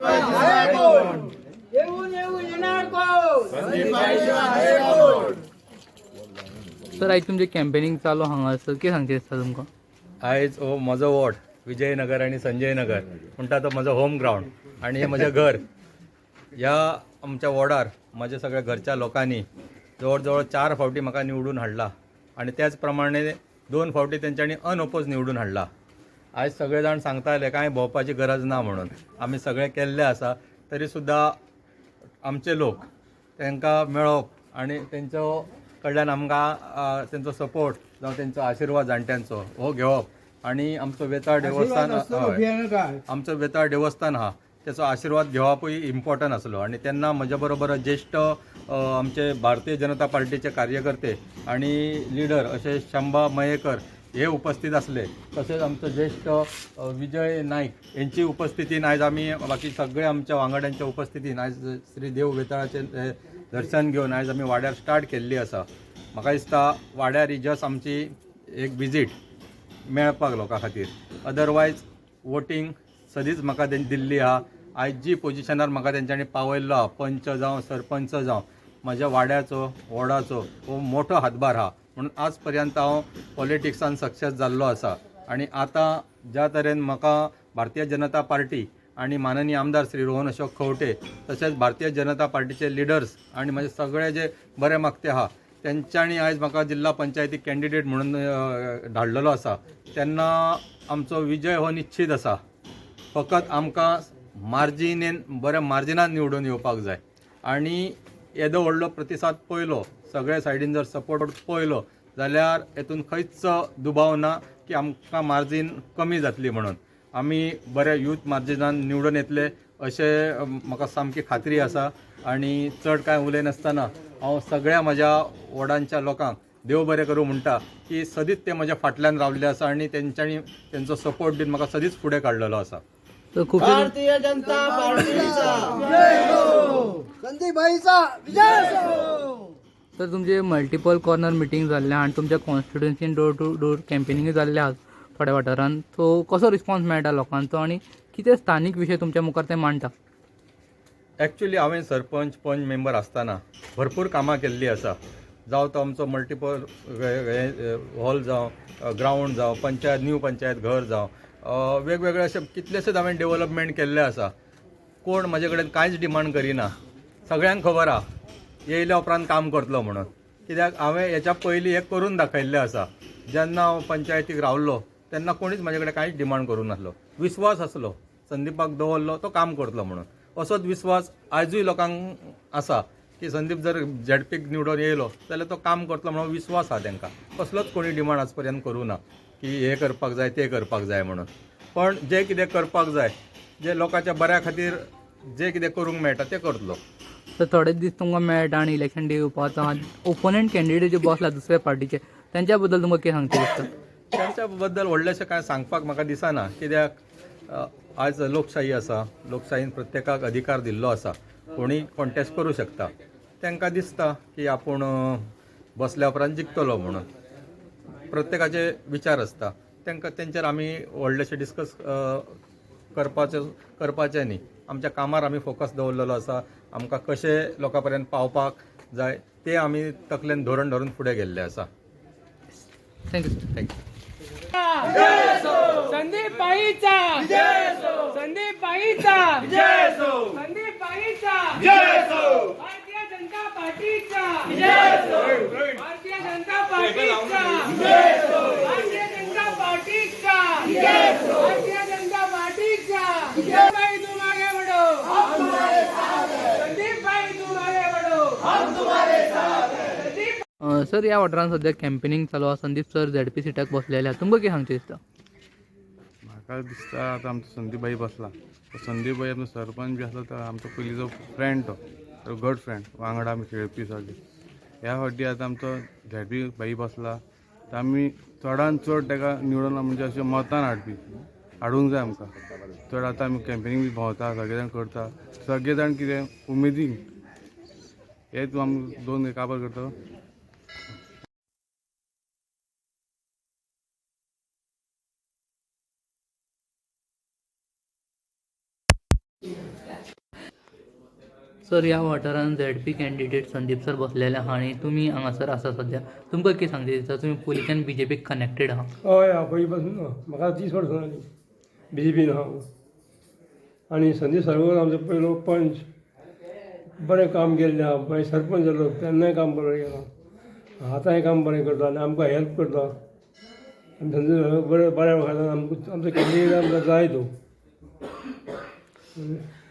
येऊन येऊन येणार कोण? सर आयज तुमचे कॅम्पेनिंग चालू हांगासर कितें सांगचे दिसता तुमकां? आयज हो म्हजो वॉर्ड विजयनगर आणि संजय नगर म्हणटा तो म्हजो होम ग्राउंड आणि हे म्हजें घर. ह्या आमच्या वॉर्डार म्हज्या सगळ्या घरच्या लोकांनी जवळ जवळ 4 फावटी म्हाका निवडून हाडला आणि त्याच प्रमाणे 2 फावटी तेंच्यांनी अनओपोज निवडून हाडला. आयज सगळे जाण सांगताले कांय भोंवपाची गरज ना म्हणून. आमी सगळे केल्ले आसा तरी सुद्दां आमचे लोक तांकां मेळप आणि तेंचो कडल्यान आमकां तेंचो सपोर्ट जावं तेंचो आशिर्वाद जाणट्यांचो हो घेवप आणि आमचो वेताळ देवस्थान आमचो वेताळ देवस्थान आहा त्याचो आशिर्वाद घेवपूय इम्पॉर्टंट आसलो. आणि तेन्ना म्हज्या बरोबर ज्येश्ठ आमचे भारतीय जनता पार्टीचे कार्यकर्ते आणि लिडर असे शंभा मयेकर हे उपस्थित असले. तसेच आमचो ज्येष्ठ विजय नाईक यांची उपस्थितीन आयज आमी बाकी सगळे आमच्या वांगड्यांच्या उपस्थितीन आयज श्री देव वेताळाचे दर्शन घेवन आयज आमी वाड्यार स्टार्ट केल्ली आसा. म्हाका दिसता वाड्यार ही जस्ट आमची एक विजीट मेळपाक लोकां खातीर. अदरवायज वोटींग सदींच म्हाका दिल्ली आहा. आयज जी पोजिशनार म्हाका तेंच्यांनी पावयल्लो आहा पंच जावं सरपंच जावं म्हज्या वाड्याचो वॉर्डाचो हो मोठो हातभार आहा. म्हणून आज पर्यंत हांव पॉलिटिक्सान सक्सेस जाल्लो आसा. आणि आतां ज्या तरेन म्हाका भारतीय जनता पार्टी आणि माननीय आमदार श्री रोहन अशोक खंवटे तसेच भारतीय जनता पार्टीचे लिडर्स आणि म्हजे सगळे जे बरे मागते आहा तेंच्यांनी आयज म्हाका जिल्हा पंचायतीक कॅन्डिडेट म्हणून धाडलेलो आसा. तेन्ना आमचो विजय हो निश्चित आसा. फकत आमकां बऱ्या मार्जिनान निवडून येवपाक जाय. आणि येदो व्हडलो प्रतिसाद पयलो सगळे सायडीन जर सपोर्ट पयलो जाल्यार हेतून खंयच दुबाव ना की आमकां मार्जीन कमी जातली म्हणून. आमी बऱ्या यूथ मार्जिनान निवडून येतले अशें म्हाका सामकी खात्री आसा. आणि चड कांय उलयनासतना हांव सगळ्या म्हज्या वॉर्डांच्या लोकांक देव बरें करूं म्हणटा की सदींच ते म्हज्या फाटल्यान रावल्ले आसा आणि तेंच्यांनी तेंचो सपोर्ट दिवन म्हाका सदींच फुडें काडलेलो आसा. भारतीय जनता पार्टीचा जय हो, संदीप भाईचा विजय हो. तर तुमचे मल्टिपल कॉर्नर मिटींग जाल्ले आणि तुमच्या कॉन्स्टिट्युएन्सीन डोर टू डोर कॅम्पेनिंग जाल्ले आहात थोड्या वाठारांत. सो कसो रिस्पॉन्स मेळटा लोकांचो आणि कितें स्थानीक विशय तुमच्या मुखार ते मांडटा? एक्चुअली हांवें सरपंच पंच मेंबर आसतना भरपूर कामां केल्लीं आसा. जावं तो आमचो मल्टिपल हॉल जावं ग्राउंड जावं पंचायत न्यू पंचायत घर जावं वेगवेगळे अशे कितलेशेच हांवें डेव्हलपमेंट केल्ले आसा. कोण म्हाजे कडेन कांयच डिमांड करिना. सगळ्यांक खबर आहा येयल्या उपरांत काम करतलो म्हणून. कित्याक हांवें हेच्या पयलीं हें करून दाखयल्लें आसा. जेन्ना हांव पंचायतीक रावल्लो तेन्ना कोणीच म्हाजे कडेन कांयच डिमांड करूं नासलो. विस्वास आसलो संदीपाक दवरलो तो काम करतलो म्हणून. असोच विस्वास आयजूय लोकांक आसा की संदीप जर झेडपीक निवडून येयलो जाल्यार तो काम करतलो म्हणून विस्वास आहा तांकां. कसलोच कोणी डिमांड आज पर्यंत करूं ना की हे करपाक जाय ते करपाक जाय म्हणून. पण जे कितें करपाक जाय जे लोकांच्या बऱ्या खातीर जे कितें करूंक मेळटा तें करतलो. तर थोडेच दीस तुमकां मेळटा आणि इलेक्शन डे येवपाचो आहा. ओपोनंट कॅन्डिडेट जे बसला दुसऱ्या पार्टीचे त्यांच्या बद्दल तुमकां कितें सांगचे दिसता? त्यांच्या बद्दल व्हडलेशें कांय सांगपाक म्हाका दिसना. कित्याक आज लोकशाही आसा. लोकशाहीन प्रत्येकाक अधिकार दिल्लो आसा. कोणीय कॉन्टेस्ट करूं शकता. तांकां दिसता की आपूण बसल्या उपरांत जिखतलो म्हणून. प्रत्येकाचे विचार आसता. तेंचेर आमी व्हडलेशें डिस्कस करपाचें न्ही. आमच्या कामार आमी फोकस दवरलेलो आसा. आमकां कशें लोकां पर्यंत पावपाक जाय ते आमी तकलेन धोरण धरून फुडें गेल्ले आसा. Thank you sir. थँक्यू. संदीप भाईचा जय हो, संदीप भाईचा जय हो, संदीप भाईचा जय हो, भारतीय जनता पार्टीचा जय हो, भारतीय जनता पार्टीचा जय हो, भारतीय जनता पार्टीचा जय हो, भारतीय जनता पार्टीचा जय. भाई तुम आगे बढ़ो, हम तुम्हारे साथ हैं. संदीप भाई तुम आगे बढ़ो, हम तुम्हारे साथ हैं. सर या वाठारांत सध्या कॅम्पेनिंग चालू आहा. संदीप सर झेडपी सीटाक बसलेले आहा. तुमकां कितें सांगचे दिसता? म्हाका दिसता आतां आमचो संदीप भाई बसला. संदीप भाई आमचो सरपंच बी आसलो तो आमचो पयलींचो फ्रेंड तो गड फ्रेंड वांगडा आमी खेळपी सगळे. ह्या फावटी आतां आमचो झेडपी भाई बसला तर आमी चडान चड ताका निवडून म्हणजे अशें मतान हाडूंक जाय आमकां. चड आतां आमी कॅम्पेनींग बी भोंवता सगळे जाण करता. सगळे जाण कितें उमेदीन हेच आमी 2 काबार करता. सर ह्या वाठारान ZP कॅन्डिडेट संदीप सर बसलेले आहा आनी तुमी हांगासर आसा सध्या तुमकां कितें सांगता दिसता तुमी पयलींच्यान BJPक कनेक्टेड आहा हय हांव पयलीं पासून म्हाका 30 वर्सां जालीं BJPन हांव आनी संदीप सरवर आमचो पयलो पंच बरें काम केल्लें आहा मागीर सरपंच जालो तेन्नाय काम बरें केलां आतांय काम बरें करता आनी आमकां हेल्प करता आनी संदीप सरवर बरें बऱ्या वखदान आमचो कॅन्डिडेट आमकां जाय तो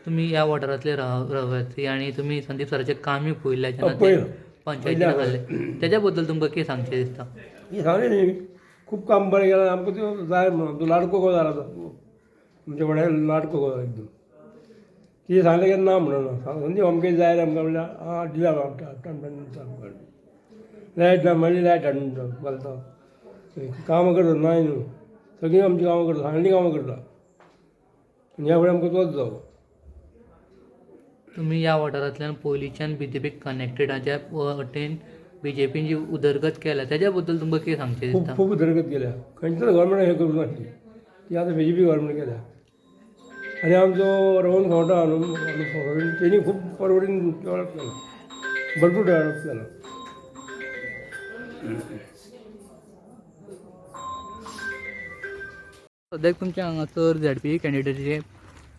तुमी ह्या वाठारांतले रहिवासी आनी तुमी संदीप सराचें कामूय पळयल्लें जेन्ना ते पळयलां. पंचायतीन आसले तेज्या बद्दल तुमकां कितें सांगचें दिसता हे सांगलें न्ही खूब काम बरें केलां आमकां त्यो जाय म्हणून तो लाडको गो जाला तो म्हणजे व्हडा लाडको गो एकदम कितें सांगलें की ना म्हणना संदीप अमकें जाय रे आमकां म्हणल्यार आं दिला आमकां लायट ना म्हणल्यार लायट हाडून घालता कामां करता नाय न्हू सगळीं आमचीं कामां करता सांगलीं कामां करता आनी ह्या फुडें आमकां तोच जावो तुमी ह्या वाठारांतल्यान पयलींच्यान BJPक कनेक्टेड आहा ज्या वटेन BJPन जी उदरगत केल्या तेज्या बद्दल तुमकां कितें सांगचें खूब दिसता खूब उदरगत केल्या खंयच गव्हर्मेंटान हें करूं नासली ती आतां BJP गव्हर्मेंट केल्या आनी आमचो रवण खंवटा न्हू तेणी खूब परवडीन डेवलप केला भरपूर डेवलप केला सद्याक तुमच्या हांगासर ZP कॅन्डिडेटीचे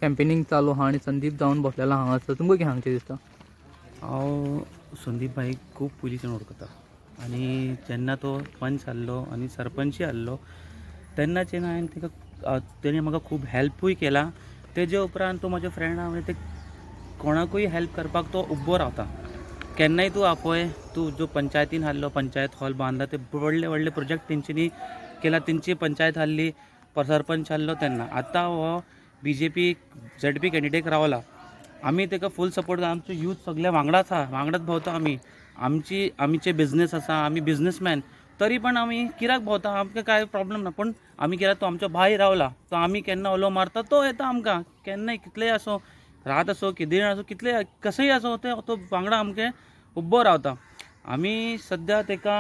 कॅम्पेनींग चालू आहा आनी संदीप जावन बसलेलो हांगासर तुमकां कितें सांगचें दिसता हांव संदीप भाईक खूब पयलींच्यान वळखता आनी जेन्ना तो पंच आसलो आनी सरपंचूय आसलो तेन्नाच्यान हांवें ताका तेणें म्हाका खूब हेल्पूय केला तेजे उपरांत तो म्हजो फ्रेंड आहा म्हणजे ते कोणाकूय हेल्प करपाक तो उबो रावता केन्नाय तूं आपय तूं जो पंचायतीन आसलो पंचायत हॉल बांदला ते व्हडले व्हडले प्रोजेक्ट तेंच्यांनी केला तेंची पंचायत आसली सरपंच आसलो तेन्ना आतां हो BJP ZP कॅन्डिडेट रावला आमी ताका फूल सपोर्ट करता आमचो यूथ सगळे वांगडाच आहा वांगडाच भोंवता आमचे बिझनेस आसा आमी बिझनेसमॅन तरी पण आमी कित्याक भोंवता आमकां कांय प्रॉब्लेम ना पण आमी कित्याक तो आमचो भाय रावला तो आमी केन्ना उलो मारता तो येता आमकां केन्नाय कितलेय आसो रात आसो किदें आसो कितले कसंय आसो तो वांगडा आमचे उब्बो रावता आमी सद्या ताका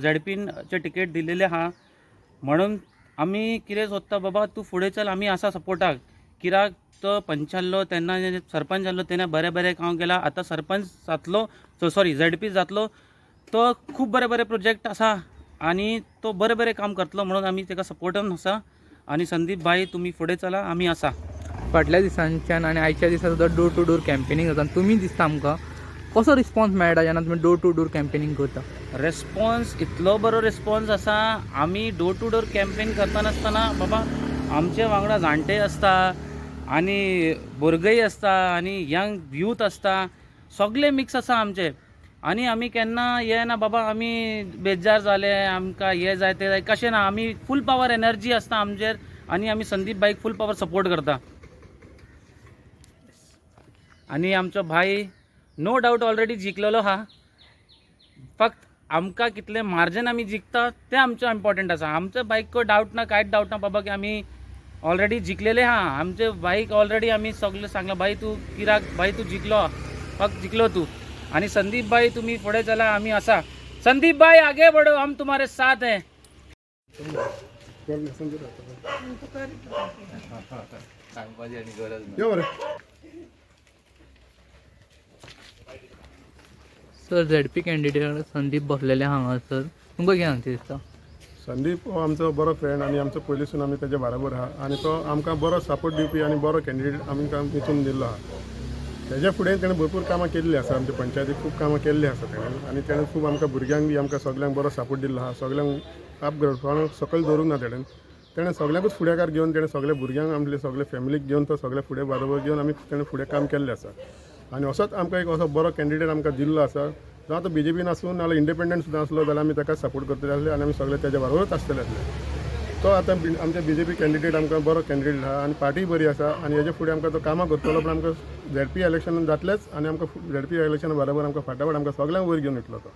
ZPचे टिकेट दिलेले आहा म्हणून आमी कितें सोदता बाबा तूं फुडें चल आमी आसा सपोर्टाक कित्याक तो पंच आसलो तेन्ना सरपंच आसलो तेन्ना बरें बरें काम केलां आतां सरपंच जातलो ZP जातलो तो खूब बरे बरे प्रोजेक्ट आसा आनी तो बरें बरें काम करतलो म्हणून आमी ताका सपोर्टान आसा आनी संदीप भाई तुमी फुडें चला आमी आसा फाटल्या दिसांच्यान आनी आयच्या दिसा सुद्दां डोर टू डोर कॅम्पेनींग जाता तुमी दिसता आमकां कसो रिस्पॉन्स मेळटा जेन्ना तुमी डोर टू डोर कॅम्पेनींग करता रेस्पॉन्स इतलो बरो रेस्पॉन्स आसा आमी डोर टू डोर कॅम्पेन करतानासतना बाबा आमचे वांगडा जाणटे आसता आनी भुरगेय आसता आनी यंग यूथ आसता सगळे मिक्स आसा आमचे आनी आमी केन्ना हें ना बाबा आमी बेजार जाले आमकां हें जाय तें जाय कशें ना आमी फूल पावर एनर्जी आसता आमचेर आनी आमी संदीप भाईक फूल पावर सपोर्ट करता आनी आमचो भाई नो डावट ऑलरेडी जिखलेलो आहा फक्त आमकां कितले मार्जन आमी जिखता तें आमचें इम्पॉर्टंट आसा आमच्या बाईक डावट ना कांयच डावट ना बाबा की आमी ऑलरेडी जिखलेले आहा आमचे बाईक ऑलरेडी आमी सगळे सांगला भाई तूं कित्याक भाई तूं जिखलो फक्त जिखलो तूं आनी संदीप भाई तुमी फुडें चला आमी आसा संदीप भाई आगे बढ़ो हम तुम्हारे साथ हैं सर ZP कॅन्डिडेट संदीप बसलेले हांगासर तुमकां कितें सांगचें दिसता संदीप हो आमचो बरो फ्रेंड आनी आमचो पयलींसून आमी तेजे बराबर आहा आनी तो आमकां बरो सपोर्ट दिवपी आनी बरो कॅन्डिडेट आमकां वेंचून दिल्लो आहा तेज्या फुडें तेणें भरपूर कामां केल्लीं आसा आमच्या पंचायतीक खूब कामां केल्लीं आसा तेणें आनी तेणें खूब आमकां भुरग्यांक बी आमकां सगल्यांक बरो सपोर्ट दिल्लो आहा सगल्यांक आप सकयल दवरूंक ना तेणें सगल्यांकूच फुडाकार घेवन तेणें सगळे भुरग्यांक आपले सगळे फॅमिलीक घेवन तो सगळे फुडें बरोबर घेवन आमी तेणें फुडें काम केल्लें आसा आनी असोच आमकां एक असो बरो कॅन्डिडेट आमकां दिल्लो आसा जावं तो BJPन आसूं नाजाल्यार इंडिपेंडंट सुद्दां आसलो जाल्यार आमी ताका सपोर्ट करतले आसले आनी आमी सगळे तेज्या बरोबरच आसतले आसले तो आतां आमच्या BJP कॅन्डिडेट आमकां बरो कॅन्डिडेट आहा आनी पार्टी बरी आसा आनी हेजे फुडें आमकां तो कामां करतलो पण आमकां ZP इलेक्शनान जातलेच आनी आमकां ZP इलेक्शना बरोबर आमकां फाटाफाट आमकां सगळ्यांक वयर घेवन येतलो तो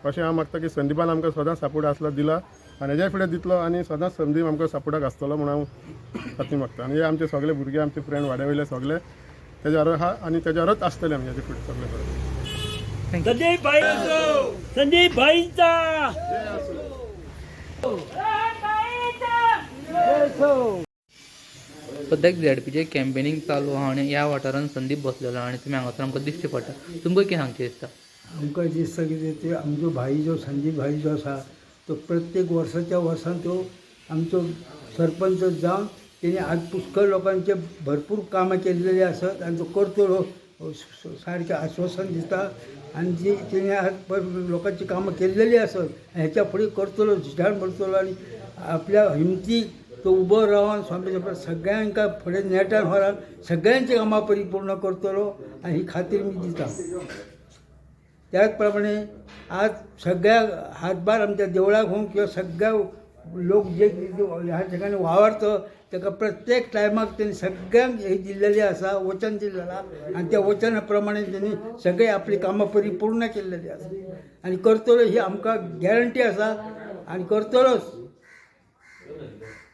अशें हांव मागता की संदीपान आमकां सदांच सपोर्ट आसलो दिला आनी हेज्या फुडें दितलो आनी सदांच संदीप आमकां सपोर्टाक आसतलो म्हणून हांव खात्री मागता आनी हे आमचे सगळे भुरगे आमचे फ्रेंड वाड्या वयले सगळे तेज्या बरोबर आहा आनी तेज्या बरोबरच आसतले आमी हेजे फुडें सगळे बरोबर संदीप भाईचा सद्याक ZP कॅम्पेनींग चालू आहा आनी ह्या वाठारांत संदीप बसलेलो आनी तुमी हांगासर आमकां दिश्टी पडटा. तुमकां कितें सांगचें दिसता? आमकां दिसता की ते आमचो भाई जो संदीप भाई जो आसा तो प्रत्येक वर्साच्या वर्सान तो आमचो सरपंच जावन तेणी आज पुष्कळ लोकांचे भरपूर कामां केल्लेली आसत आनी तो करतलो सारकें आश्वासन दिता आनी जी तेणी आज लोकांची कामां केल्लेली आसत हेच्या फुडें करतलो झिजाण भरतलो आनी आपल्या हिमतीक तो उबो रावन सगळ्यांका फुडें नेटान व्हरान सगळ्यांची कामां परिपूर्ण करतलो आनी ही खात्री मी दिता. त्याच प्रमाणे आज सगळ्या हातभार आमच्या देवळाक होऊन किंवा सगळ्या लोक जे ह्या ठिकाणी वावरतो ताका प्रत्येक टायमाक त्यांनी सगळ्यांक हे दिल्लेली आसा वचन दिलेला आणि त्या वचना प्रमाणे त्यांनी सगळे आपली कामां परिपूर्ण केल्लेली आसा आणि करतलो ही आमकां गॅरंटी आसा आणि करतलोच.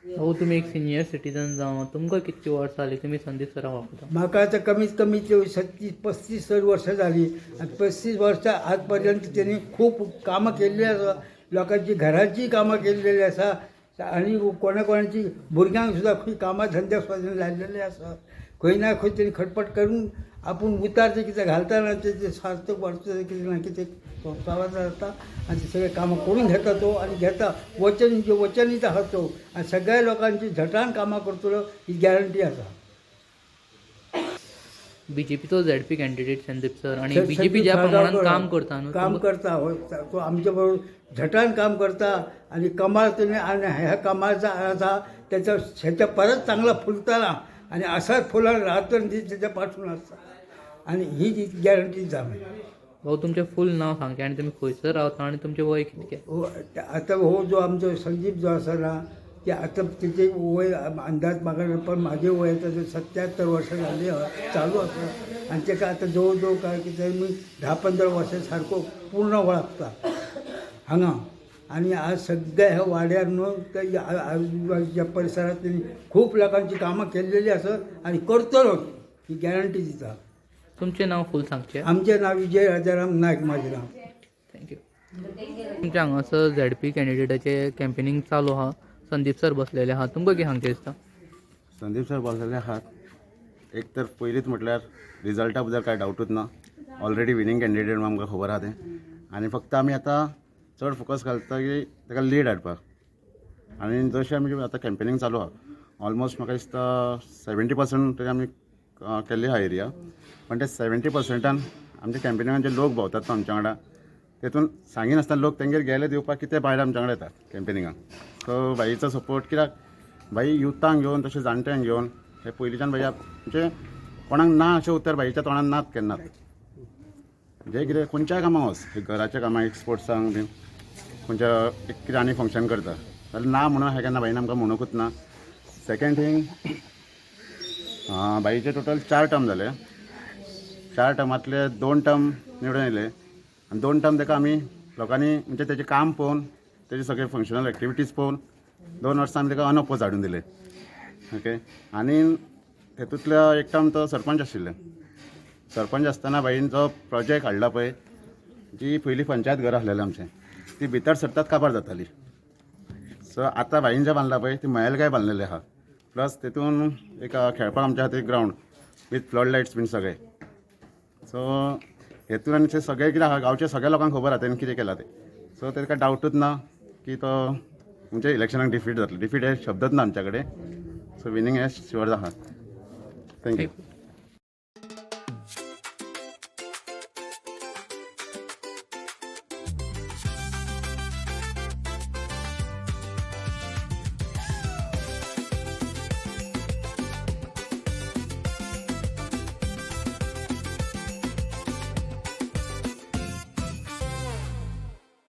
भाऊ तुम्ही एक सिनियर सिटीजन जावन तुमकां कितली वर्सां जाली तुमी संदीप सराक वळखता? म्हाका आतां कमीत कमी 36-35 वर्सां जाली आनी 35 वर्सां आज पर्यंत त्यांनी खूब कामां केल्ली आसा. लोकांची घराची कामां केल्लेली आसा आनी कोणाची भुरग्यांक सुद्दां खंय कामां धंद्या सुद्दां लायलेले आसा. खंय ना खंय त्यांनी खटपट करून आपूण उतार जे कितें घालतना ते सार्थक वाडटा कितें ना कितें संसारात जाता आनी ते सगळे कामां करून घेता तो आनी घेता वचन जे वचनीत आहा तो आनी सगळ्या लोकांची झटान कामां करतलो ही गॅरंटी आसा. BJPचो ZP कॅन्डिडेट संदीप सर आणि BJP ज्या प्रमाणात काम करता न्हू काम करता होय तो आमच्या बरोबर झटान काम करता आणि कमाल तुम्ही आणि ह्या कमालचा आसा त्याचा ह्याच्या परत चांगला फुलताना आणि असाच फुलान राहतं दीस त्याच्या पाठून असता आणि ही गॅरंटी जाम. भाऊ तुमचें फूल नांव सांगचें आनी तुमी खंयसर रावता आनी तुमचें वय कितकें? आता हो जो आमचो संदीप जो आसा ना ते आता तिचे वय अंदाज म्हाका पण माझे वय आता 77 वर्सां जाली चालू आसा आणि ताका आता जवळ जवळ काय कितें मी 10-15 वर्सां सारको पूर्ण वळखता हांगा. आणि आज सगळ्या ह्या वाड्यार न्हू त्या आजूबाजूच्या परिसरात त्यांनी खूप लोकांची कामां केल्लेली आसत आणि करतलो ही गॅरंटी दिता. तुमचें नांव फूल सांगचें? आमचें नांव विजय राजाराम नायक माझें नांव. थँक्यू. तुमच्या हांगासर ZP कॅन्डिडेटाचें कॅम्पेनींग चालू आहा संदीप सर बसलेले आहात तुमकां कितें सांगचें दिसता? संदीप सर बसलेले आहात एक तर पयलींच म्हटल्यार रिजल्टा बद्दल कांय डावटूच ना. ऑलरेडी विनींग कॅन्डिडेट म्हूण आमकां खबर आहा तें आनी फक्त आमी आतां चड फोकस घालता की ताका लीड हाडपाक. आनी जशें आमी आतां कॅम्पेनींग चालू आहा ऑलमोस्ट म्हाका दिसता 70% तरी आमी केल्ली आहा एरिया. पण ते 70%ान आमच्या कॅम्पेनींगान जे लोक भोंवतात आमच्या वांगडा तेतून सांगिनासतना लोक तेंगेर गेले दिवपाक कितें भायर आमच्या वांगडा येतात कॅम्पेनींगाक. सो भाईचो सपोर्ट कित्याक भाई युथांक घेवन तशें जाणट्यांक घेवन हे पयलींच्यान भाई म्हणजे कोणाक ना अशें उतर भाईच्या तोंडान नात केन्नाच. जे कितें खंयच्याय कामाक वच एक घराच्या कामाक एक स्पोर्ट्सांक बीन खंयच्या एक कितें आनी फंक्शन करता जाल्यार ना म्हणून हें केन्ना भाईन आमकां म्हणूकूच ना. सेकंड थींग भाईचे टोटल 4 टर्म जाले. 4 टर्मांतले 2 टर्म निवडून येयले आनी 2 टर्म ताका आमी लोकांनी म्हणजे तेजें काम पळोवन तेजे सगळे फंक्शनल एक्टिविटीज पळोवन 2 वर्सां आमी ताका अनअपोज हाडून दिले. ओके. आनी तेतूंतलो एक टर्म तो सरपंच आशिल्ले. सरपंच आसतना भाईन जो प्रोजेक्ट हाडला पळय जी पयलीं पंचायत घर आसलेलें आमचें ती भितर सरतात काबार जाताली. सो आतां भाईन जें बांदलां पळय ती महलगाय बांदलेली आहा. प्लस तेतून एक खेळपाक आमच्या खातीर ground with flood lights been सगळे. सो हेतून आनी ते सगळे कितें आहा गांवच्या सगळ्या लोकांक खबर आहा तेणें कितें केलां तें. सो ताका डावटूच ना की तो म्हणजे इलेक्शनाक डिफीट जातलो. डिफीट हे शब्दच ना आमच्या कडेन. सो विनींग हे शुअर आहा. थँक्यू.